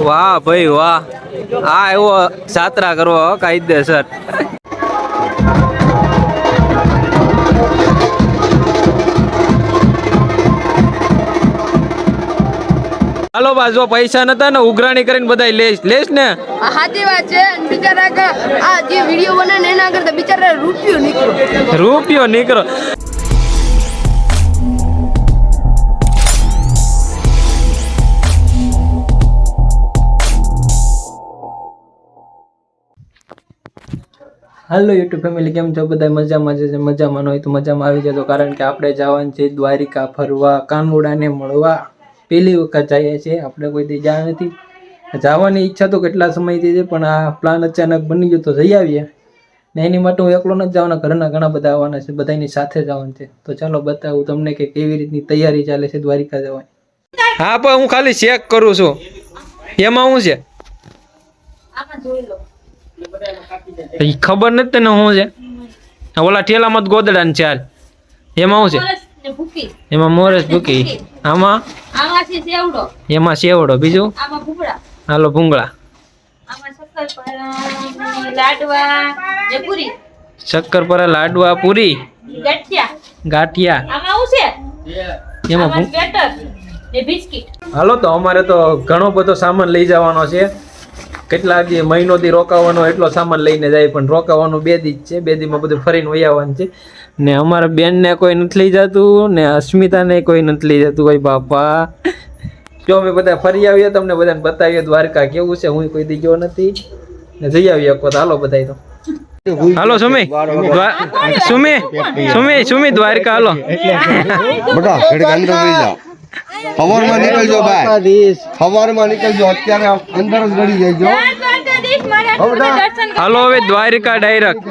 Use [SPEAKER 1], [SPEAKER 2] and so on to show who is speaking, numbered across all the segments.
[SPEAKER 1] વાહ ભાઈ વાહ, આ એવો જાત્રા કરવો કાયદેસર. હાલો બા, જો પૈસા નતા ને ઉઘરાણી કરીને બધા લેશ ને.
[SPEAKER 2] સાચી વાત છે. બિચારા આ જે વિડીયો બને ને એના કરતા બિચારા
[SPEAKER 1] રૂપિયો નીકળો. હાલો યુટ્યુબ ફેમિલી, કેમ છો બધા? મજામાં છે? મજામાં હોય તો મજામાં આવી જજો, કારણ કે આપણે જવાનું છે દ્વારિકા ફરવા, કાનુડાને મળવા. પહેલી વખત જઈએ છીએ આપણે, કોઈ દી ગયા નથી. જવાની ઈચ્છા તો કેટલા સમયથી છે, પણ આ પ્લાન અચાનક બની ગયો તો જઈ આવીએ. ને એની માટે હું એકલો નથી જવાના, ઘરના ઘણા બધા આવવાના છે, બધાની સાથે જવાનું છે. તો ચાલો બતાવું તમને કે કેવી રીતની તૈયારી ચાલે છે દ્વારિકા જવાની. હા પણ હું ખાલી ચેક કરું છું, એમાં શું છે ખબર નથી ને શું છે. ઓલા ઠેલામાં જ ગોદડા ને ચાલ, એમાં શું છે? એમાં મોરસ ભૂકી, આમાં એમાં સેવડો, બીજું હાલો ભૂંગળા, શક્કરપારા, લાડવા, પૂરી, ગાંઠિયા, એમાં હાલો. તો અમારે તો ઘણો બધો સામાન લઈ જવાનો છે. કેટલા દી મહિનોથી રોકાવાનો એટલો સામાન લઈને જાય, પણ રોકાવાનું 2 દી જ છે. 2 દીમાં બધું ફરીને વહી આવવાનું છે. ને અમારા બેનને કોઈ નથી લઈ જતું, ને અસ્મિતાને કોઈ નથી લઈ જતું. ભાઈ બાપા, જો અમે બધા ફરી આવીએ, તમને બધાને બતાવીએ દ્વારકા કેવું છે. હું કોઈ દી ગયો નથી, ને જઈ આવીએ એક વખત. હાલો બધા તો હાલો. સુમી દ્વારકા હાલો.
[SPEAKER 3] સવારમાં નીકળજો ભાઈ, સવારમાં નીકળજો, અત્યારે અંદર જ ગળી જઈજો.
[SPEAKER 1] હાલો હવે દ્વારકા ડાયરેક્ટ.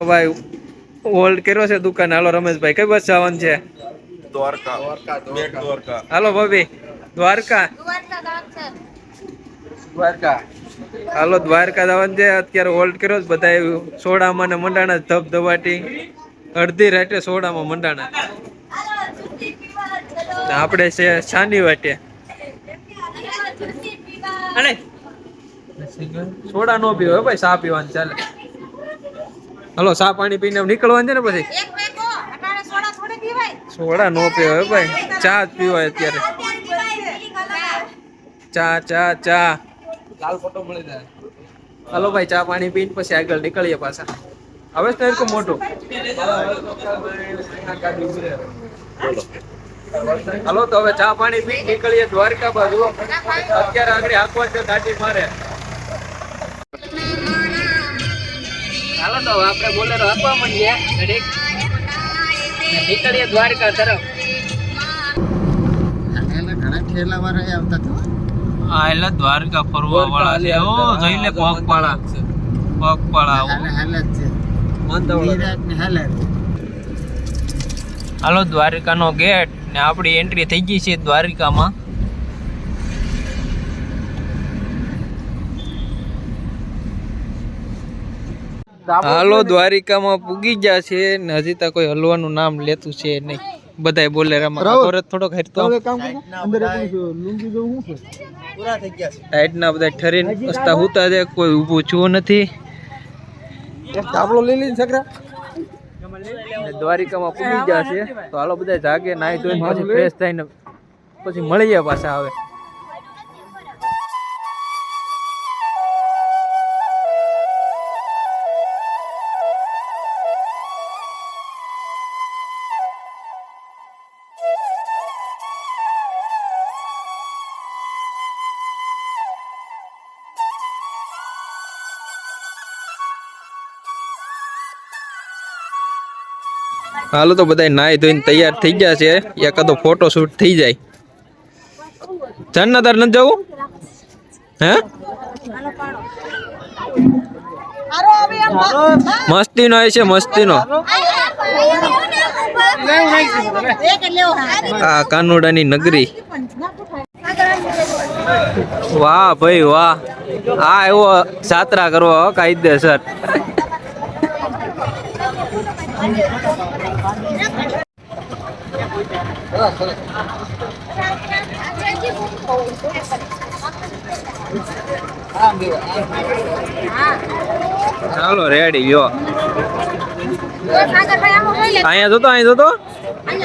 [SPEAKER 1] ભાઈ હોલ્ડ કર્યો છે દુકાન. હાલો રમેશભાઈ, કઈ બસ જવાનું છે? દ્વારકા. હાલો ભાભી, દ્વારકા. હાલો દ્વારકા જવાનું છે. અત્યારે હોલ્ડ કર્યો છે. બધા સોડામાં ને મંડાણા, ધબધબાટી અડધી રાતે સોડામાં મંડાણા. આપણે છે છાની વાટે. સોડા નો પીવો ભાઈ, ચા પીવાનું ચાલે. હલો, ચા પાણી પીને નીકળવાનું છે ને પછી. સોડા નો પીવાય ભાઈ, ચા જ પીવાય અત્યારે. ચા લાલ ફોટો મળી જાય. હલો ભાઈ, ચા પાણી પીને પછી આગળ નીકળીએ પાછા. હવે તો એક મોટું. હલો, તો હવે ચા પાણી પી નીકળીએ દ્વારકા બાજુ. અત્યારે આગળ આખવા છે ગાડી મારે. હાલો તો આપણે બોલેરો આપવા માંડીએ, નીકળીએ દ્વારકા તરફ.
[SPEAKER 3] ઘણા ઠેલા વાળા આવતા હતા.
[SPEAKER 1] હા, એટલે દ્વારકા ફરવા વાળા છે. ઓ જોઈ લે, પગપાળા હાલો દ્વારકાનો ગેટ ને આપણી એન્ટ્રી થઈ ગઈ છે દ્વારકામાં. હાલો દ્વારિકામાં પૂગી ગયા છે ને હજી તો કોઈ હલવાનું નામ લેતું છે નહીં. બધાય બોલેરામાં થોડોક હેરતો ટાઈટના બધા ઠરીને રસ્તા હુતા છે. કોઈ ઊભું છું નથી. દ્વારિકામાં પૂગી ગયા છે. તો હાલો બધા જાગે, નાહી ધોઈને પછી ફ્રેશ થઈને પછી મળીએ પાછા. હવે હાલો તો બધા નાહી ધોઈને તૈયાર થઈ ગયા છે. એકાદો ફોટો શૂટ થઈ જાય. જન્નતર નથી જવું હે? મસ્તીનો છે, મસ્તીનો. આ કાનુડાની નગરી. વાહ ભાઈ વાહ, આ એવો જાત્રા કરવો કાયદેસર. ચાલો રેડી લ્યો અહીંયા જોતો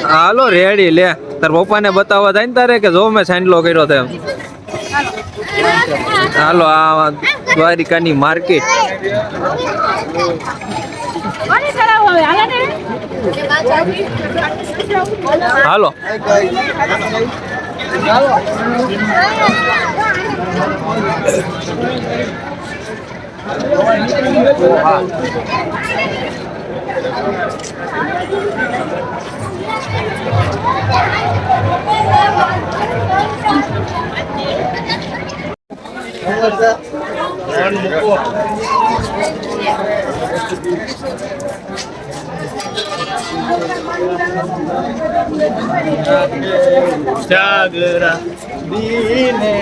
[SPEAKER 1] હાલો રેડી લે તાર પપ્પાને બતાવવા જાય ને તારે કે જો મેં સાંડલો કર્યો તેમ હાલો આ દ્વારિકાની માર્કેટ હાલો
[SPEAKER 4] જાગરા દીને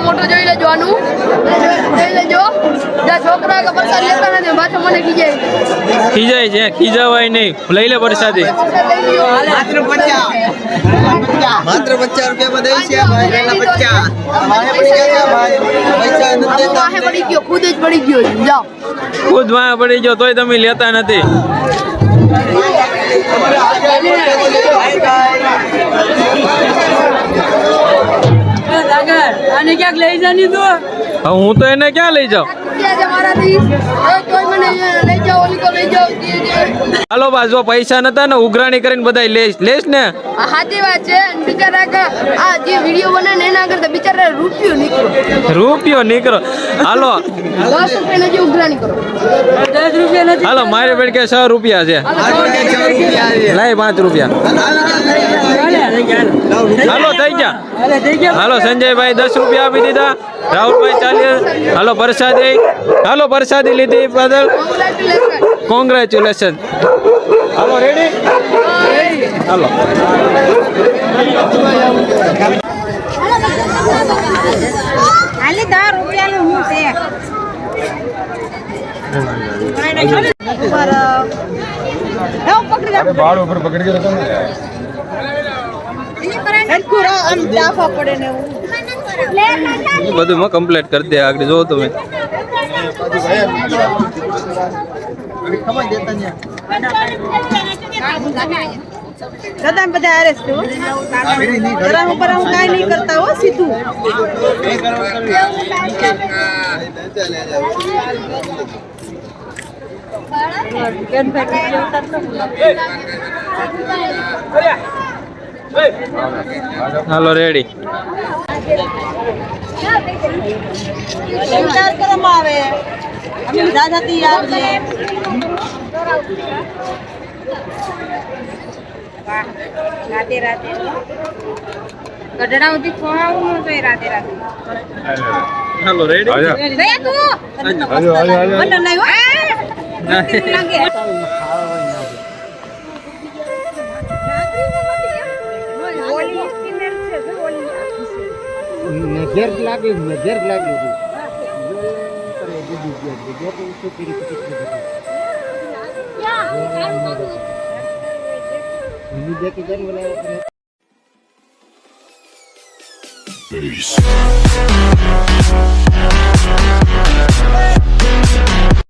[SPEAKER 2] મોટો જોઈ લેજો આનું જોઈ લેજો જ્યાં છોકરા કે પ્રસાદ લેતા નથી પાછો મને ખીજાય
[SPEAKER 1] છે ખીજાવાય નહીં લઈ લે પ્રસાદી
[SPEAKER 3] માત્ર 50 રૂપિયા દઈ છે ભાઈ પહેલા 50 વાહે પડી ગયા ભાઈ પૈસા નથી દેતા
[SPEAKER 2] વાહે પડી ગયો ખુદ જ પડી ગયો જાઓ
[SPEAKER 1] ખુદ વાહ પડી ગયો તોય તમે લેતા નથી
[SPEAKER 5] આને ક્યાંક લઈ જાની તો
[SPEAKER 1] હું તો એને ક્યાં લઈ જાઉં હાલો બા જો પૈસા નતા ને ઉઘરાણી કરીને બધા લેશ ને
[SPEAKER 2] સાચી વાત છે બિચારા આ જે વિડીયો બને ને એના કરતા બિચારા
[SPEAKER 1] રૂપિયો નીકળો હાલો
[SPEAKER 2] 10 રૂપિયા જે ઉઘરાણી કરો
[SPEAKER 5] 10 રૂપિયા નથી
[SPEAKER 1] હાલો મારી બેન કે 6 રૂપિયા છે લાય 5 રૂપિયા હાલો થઈ ગયા હાલો સંજયભાઈ 10 રૂપિયા આપી દીધા રાહુલભાઈ 40 હાલો પ્રસાદી લીધી બદલ કોંગ્રેચ્યુલેશન હાલો રેડી હાલો
[SPEAKER 5] ખાલી 10 રૂપિયાનું હું છે
[SPEAKER 4] બાળ ઉપર પકડી ગયો
[SPEAKER 5] આમ જાફા પડે ને એવું
[SPEAKER 1] બધું માં કમ્પ્લીટ કરી દે આગળ જો તમે
[SPEAKER 5] દાદા બધા આરે છે ગરમ ઉપર હું કાઈ નહીં કરતા હો સીધું
[SPEAKER 1] હાલો રેડી
[SPEAKER 5] વિચાર કરવામાં આવે અમે દાદાથી આવજે રાતે રાતે ગઢડા ઉધી ખોવાવું ન જોઈએ રાતે રાતે
[SPEAKER 1] હાલો રેડી
[SPEAKER 5] રે તું મને નહીં હો લાગે
[SPEAKER 6] Peace.